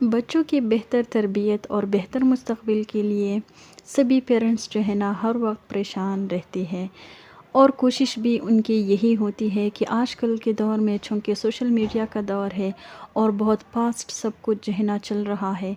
بچوں کی بہتر تربیت اور بہتر مستقبل کے لیے سبھی پیرنٹس جو ہے نا ہر وقت پریشان رہتے ہیں، اور کوشش بھی ان کی یہی ہوتی ہے کہ آج کل کے دور میں چونکہ سوشل میڈیا کا دور ہے اور بہت فاسٹ سب کچھ جو ہے نا چل رہا ہے،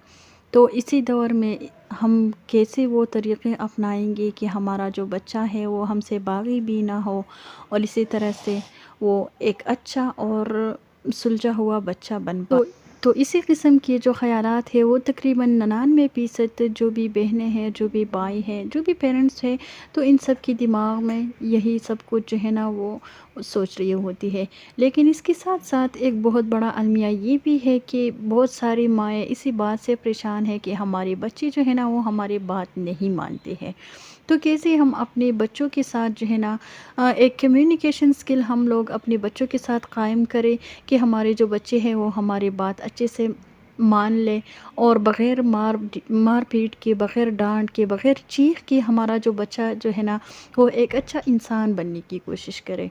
تو اسی دور میں ہم کیسے وہ طریقے اپنائیں گے کہ ہمارا جو بچہ ہے وہ ہم سے باغی بھی نہ ہو، اور اسی طرح سے وہ ایک اچھا اور سلجھا ہوا بچہ بن پائے۔ تو اسی قسم کے جو خیالات ہیں وہ تقریباً 99% جو بھی بہنیں ہیں، جو بھی بھائی ہیں، جو بھی پیرنٹس ہیں، تو ان سب کی دماغ میں یہی سب کچھ جو ہے نا وہ سوچ رہی ہوتی ہے۔ لیکن اس کے ساتھ ساتھ ایک بہت بڑا المیہ یہ بھی ہے کہ بہت ساری مائیں اسی بات سے پریشان ہیں کہ ہمارے بچے جو ہے نا وہ ہماری بات نہیں مانتے ہیں۔ تو کیسے ہم اپنے بچوں کے ساتھ جو ہے نا ایک کمیونیکیشن سکل ہم لوگ اپنے بچوں کے ساتھ قائم کریں کہ ہمارے جو بچے ہیں وہ ہماری بات اچھے سے مان لیں، اور بغیر مار پیٹ کے، بغیر ڈانٹ کے، بغیر چیخ کے ہمارا جو بچہ جو ہے نا وہ ایک اچھا انسان بننے کی کوشش کرے۔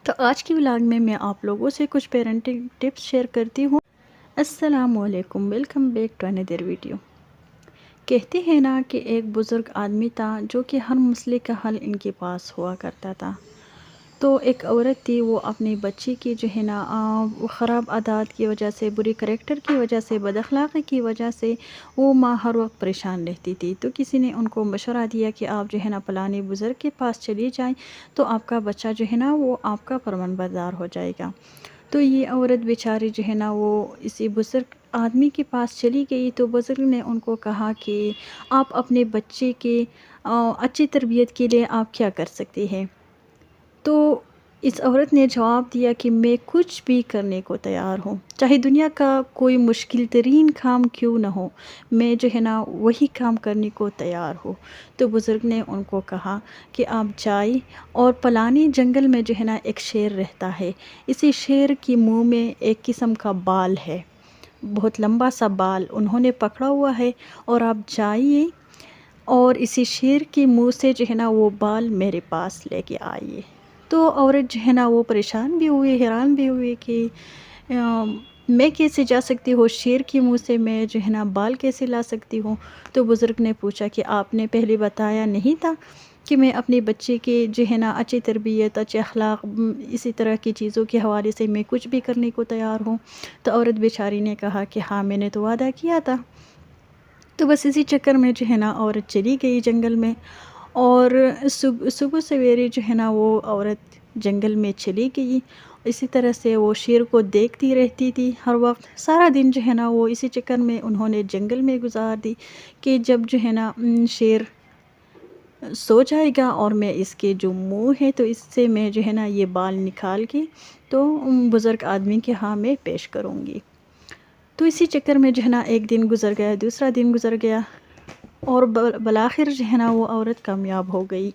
تو آج کی ولاگ میں آپ لوگوں سے کچھ پیرنٹنگ ٹپس شیئر کرتی ہوں۔ السلام علیکم، welcome back to another video. کہتے ہیں نا کہ ایک بزرگ آدمی تھا جو کہ ہر مسئلے کا حل ان کے پاس ہوا کرتا تھا۔ تو ایک عورت تھی، وہ اپنے بچے کی جو ہے نا خراب عادات کی وجہ سے، بری کریکٹر کی وجہ سے، بد اخلاقی کی وجہ سے وہ ماں ہر وقت پریشان رہتی تھی۔ تو کسی نے ان کو مشورہ دیا کہ آپ جو ہے نا فلانے بزرگ کے پاس چلی جائیں تو آپ کا بچہ جو ہے نا وہ آپ کا فرمان بردار ہو جائے گا۔ تو یہ عورت بیچاری جو ہے نا وہ اسی بزرگ آدمی کے پاس چلی گئی۔ تو بزرگ نے ان کو کہا کہ آپ اپنے بچے کے اچھی تربیت کے لیے آپ کیا کر سکتے ہیں؟ تو اس عورت نے جواب دیا کہ میں کچھ بھی کرنے کو تیار ہوں، چاہے دنیا کا کوئی مشکل ترین کام کیوں نہ ہو، میں جو ہے نا وہی کام کرنے کو تیار ہوں۔ تو بزرگ نے ان کو کہا کہ آپ جائیں اور فلانے جنگل میں جو ہے نا ایک شیر رہتا ہے، اسی شیر کی منہ میں ایک قسم کا بال ہے، بہت لمبا سا بال انہوں نے پکڑا ہوا ہے، اور آپ جائیے اور اسی شیر کے منہ سے جو ہے نا وہ بال میرے پاس لے کے آئیے۔ تو عورت جو ہے نا وہ پریشان بھی ہوئی، حیران بھی ہوئی کہ میں کیسے جا سکتی ہوں شیر کے منہ سے، میں جو ہے نا بال کیسے لا سکتی ہوں؟ تو بزرگ نے پوچھا کہ آپ نے پہلے بتایا نہیں تھا کہ میں اپنے بچے کے جو ہے نا اچھی تربیت، اچھے اخلاق، اسی طرح کی چیزوں کے حوالے سے میں کچھ بھی کرنے کو تیار ہوں؟ تو عورت بیچاری نے کہا کہ ہاں، میں نے تو وعدہ کیا تھا۔ تو بس اسی چکر میں جو ہے نا عورت چلی گئی جنگل میں، اور صبح سویرے جو ہے نا وہ عورت جنگل میں چلی گئی۔ اسی طرح سے وہ شیر کو دیکھتی رہتی تھی ہر وقت، سارا دن جو ہے نا وہ اسی چکر میں انہوں نے جنگل میں گزار دی کہ جب جو ہے نا شیر سو جائے گا اور میں اس کے جو منہ ہے تو اس سے میں جو ہے نا یہ بال نکال کے تو بزرگ آدمی کے ہاں میں پیش کروں گی۔ تو اسی چکر میں جو ہے نا ایک دن گزر گیا، دوسرا دن گزر گیا، اور بالآخر جو ہے نا وہ عورت کامیاب ہو گئی۔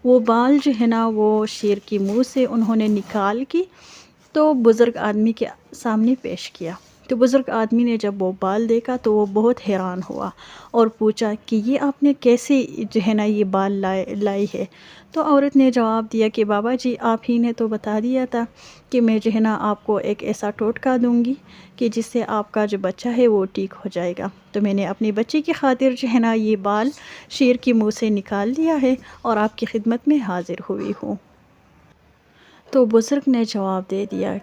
وہ بال جو ہے نا وہ شیر کے منہ سے انہوں نے نکال کے تو بزرگ آدمی کے سامنے پیش کیا۔ تو بزرگ آدمی نے جب وہ بال دیکھا تو وہ بہت حیران ہوا اور پوچھا کہ یہ آپ نے کیسے جو ہے نا یہ بال لائی ہے؟ تو عورت نے جواب دیا کہ بابا جی، آپ ہی نے تو بتا دیا تھا کہ میں جو ہے نا آپ کو ایک ایسا ٹوٹکا دوں گی کہ جس سے آپ کا جو بچہ ہے وہ ٹھیک ہو جائے گا۔ تو میں نے اپنے بچے کی خاطر جو ہے نا یہ بال شیر کے منہ سے نکال دیا ہے اور آپ کی خدمت میں حاضر ہوئی ہوں۔ تو بزرگ نے جواب دے دیا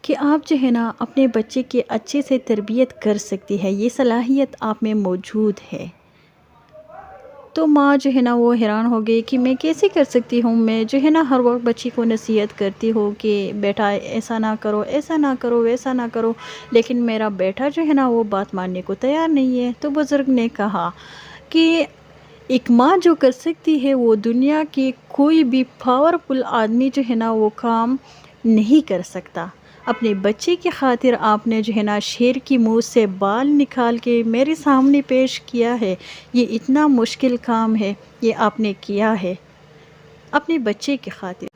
کہ آپ جو ہے نا اپنے بچے کی اچھے سے تربیت کر سکتی ہے، یہ صلاحیت آپ میں موجود ہے۔ تو ماں جو ہے نا وہ حیران ہو گئی کہ میں کیسے کر سکتی ہوں؟ میں جو ہے نا ہر وقت بچی کو نصیحت کرتی ہوں کہ بیٹا ایسا نہ کرو، ایسا نہ کرو، ویسا نہ کرو، لیکن میرا بیٹا جو ہے نا وہ بات ماننے کو تیار نہیں ہے۔ تو بزرگ نے کہا کہ ایک ماں جو کر سکتی ہے وہ دنیا کی کوئی بھی پاورفل آدمی جو ہے نا وہ کام نہیں کر سکتا۔ اپنے بچے کی خاطر آپ نے جو ہے نا شیر کی منہ سے بال نکال کے میرے سامنے پیش کیا ہے، یہ اتنا مشکل کام ہے، یہ آپ نے کیا ہے اپنے بچے کی خاطر۔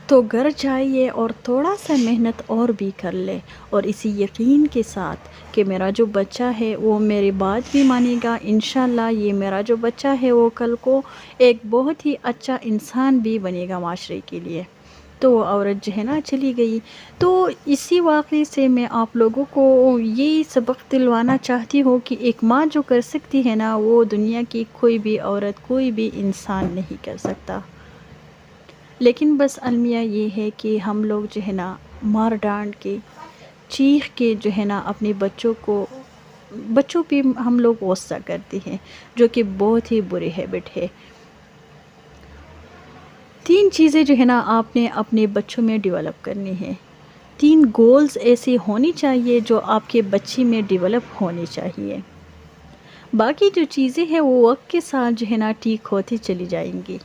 تو گھر جائیے اور تھوڑا سا محنت اور بھی کر لے، اور اسی یقین کے ساتھ کہ میرا جو بچہ ہے وہ میری بات بھی مانے گا، انشاءاللہ یہ میرا جو بچہ ہے وہ کل کو ایک بہت ہی اچھا انسان بھی بنے گا معاشرے کے لیے۔ تو وہ عورت جو ہے نا چلی گئی۔ تو اسی واقعے سے میں آپ لوگوں کو یہ سبق دلوانا چاہتی ہوں کہ ایک ماں جو کر سکتی ہے نا وہ دنیا کی کوئی بھی عورت، کوئی بھی انسان نہیں کر سکتا۔ لیکن بس المیہ یہ ہے کہ ہم لوگ جو ہے نا مار ڈانٹ کے، چیخ کے جو ہے نا اپنے بچوں پہ ہم لوگ غصہ کرتے ہیں، جو کہ بہت ہی بری ہیبٹ ہے۔ 3 چیزیں جو ہے نا آپ نے اپنے بچوں میں ڈیولپ کرنی ہے۔ 3 گولز ایسی ہونی چاہیے جو آپ کے بچے میں ڈیولپ ہونی چاہیے۔ باقی جو چیزیں ہیں وہ وقت کے ساتھ جو ہے نا ٹھیک ہوتی چلی جائیں گی۔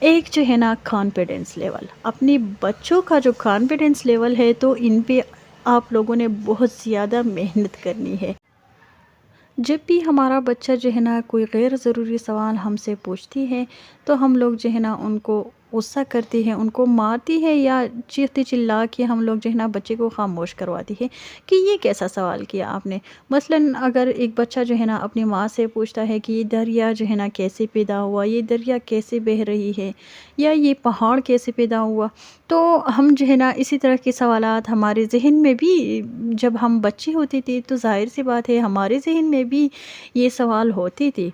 ایک جو ہے نا کانفیڈنس لیول، اپنے بچوں کا جو کانفیڈنس لیول ہے تو ان پہ آپ لوگوں نے بہت زیادہ محنت کرنی ہے۔ جب بھی ہمارا بچہ جو ہے نا کوئی غیر ضروری سوال ہم سے پوچھتی ہے تو ہم لوگ جو ہے نا ان کو غصہ کرتی ہے، ان کو مارتی ہے یا چیختی چلا کے ہم لوگ جو ہے نا بچے کو خاموش کرواتی ہے کہ یہ کیسا سوال کیا آپ نے۔ مثلاً اگر ایک بچہ جو ہے نا اپنی ماں سے پوچھتا ہے کہ یہ دریا جو ہے نا کیسے پیدا ہوا، یہ دریا کیسے بہہ رہی ہے، یا یہ پہاڑ کیسے پیدا ہوا، تو ہم جو ہے نا اسی طرح کے سوالات ہمارے ذہن میں بھی جب ہم بچے ہوتے تھے تو ظاہر سی بات ہے ہمارے ذہن میں بھی یہ سوال ہوتے تھے،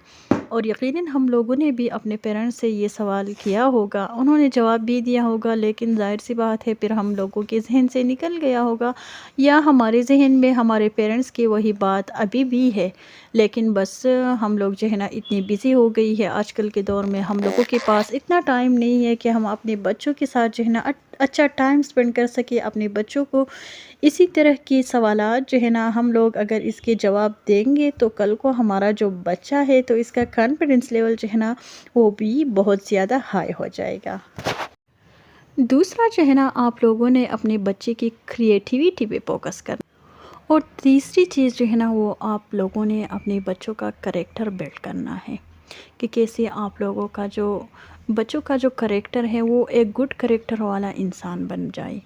اور یقیناً ہم لوگوں نے بھی اپنے پیرنٹس سے یہ سوال کیا ہوگا، انہوں نے جواب بھی دیا ہوگا، لیکن ظاہر سی بات ہے پھر ہم لوگوں کے ذہن سے نکل گیا ہوگا، یا ہمارے ذہن میں ہمارے پیرنٹس کی وہی بات ابھی بھی ہے۔ لیکن بس ہم لوگ جو ہے نا اتنی بزی ہو گئی ہے آج کل کے دور میں، ہم لوگوں کے پاس اتنا ٹائم نہیں ہے کہ ہم اپنے بچوں کے ساتھ جو ہے نا اچھا ٹائم سپینڈ کر سکے۔ اپنے بچوں کو اسی طرح کی سوالات جو ہے نا ہم لوگ اگر اس کے جواب دیں گے تو کل کو ہمارا جو بچہ ہے تو اس کا کانفیڈنس لیول جو ہے نا وہ بھی بہت زیادہ ہائی ہو جائے گا۔ دوسرا جو ہے نا آپ لوگوں نے اپنے بچے کی کریٹیوٹی پہ فوکس کرنا، اور تیسری چیز جو ہے نا وہ آپ لوگوں نے اپنے بچوں کا کریکٹر بلڈ کرنا ہے کہ کیسے آپ لوگوں کا جو بچوں کا جو کریکٹر ہے وہ ایک گڈ کریکٹر والا انسان بن جائے۔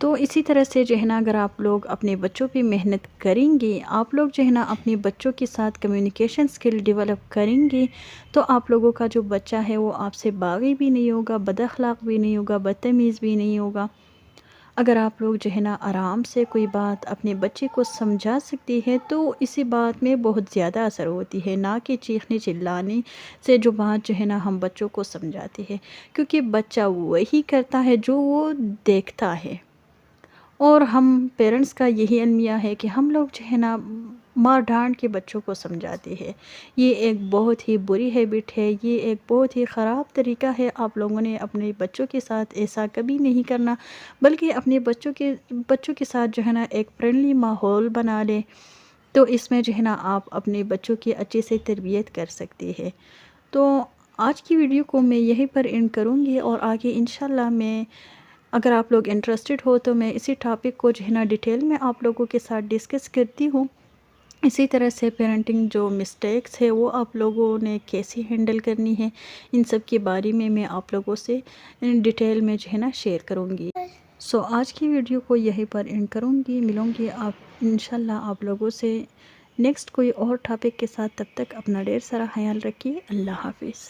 تو اسی طرح سے جو ہے نا اگر آپ لوگ اپنے بچوں پہ محنت کریں گے، آپ لوگ جو ہے نا اپنے بچوں کے ساتھ کمیونیکیشن سکل ڈیولپ کریں گے، تو آپ لوگوں کا جو بچہ ہے وہ آپ سے باغی بھی نہیں ہوگا، بد اخلاق بھی نہیں ہوگا، بدتمیز بھی نہیں ہوگا۔ اگر آپ لوگ جو ہے نا آرام سے کوئی بات اپنے بچے کو سمجھا سکتی ہے تو اسی بات میں بہت زیادہ اثر ہوتی ہے، نہ کہ چیخنے چلانے سے جو بات جو ہے نا ہم بچوں کو سمجھاتے ہیں، کیونکہ بچہ وہی کرتا ہے جو وہ دیکھتا ہے۔ اور ہم پیرنٹس کا یہی المیہ ہے کہ ہم لوگ جو ہے نا مار ڈانٹ کے بچوں کو سمجھاتے ہیں، یہ ایک بہت ہی بری ہیبٹ ہے، یہ ایک بہت ہی خراب طریقہ ہے۔ آپ لوگوں نے اپنے بچوں کے ساتھ ایسا کبھی نہیں کرنا، بلکہ اپنے بچوں کے ساتھ جو ہے نا ایک فرینڈلی ماحول بنا لیں، تو اس میں جو ہے نا آپ اپنے بچوں کی اچھے سے تربیت کر سکتے ہیں۔ تو آج کی ویڈیو کو میں یہیں پر اینڈ کروں گی، اور آگے انشاءاللہ میں اگر آپ لوگ انٹرسٹڈ ہو تو میں اسی ٹاپک کو جو ہے نا ڈیٹیل میں آپ لوگوں کے ساتھ ڈسکس کرتی ہوں۔ اسی طرح سے پیرنٹنگ جو مسٹیکس ہے وہ آپ لوگوں نے کیسے ہینڈل کرنی ہے، ان سب کے بارے میں آپ لوگوں سے ڈیٹیل میں جو ہے نا شیئر کروں گی۔ سو آج کی ویڈیو کو یہیں پر اینڈ کروں گی، ملوں گی آپ انشاءاللہ آپ لوگوں سے نیکسٹ کوئی اور ٹاپک کے ساتھ۔ تب تک اپنا ڈھیر سارا خیال رکھیے۔ اللہ حافظ۔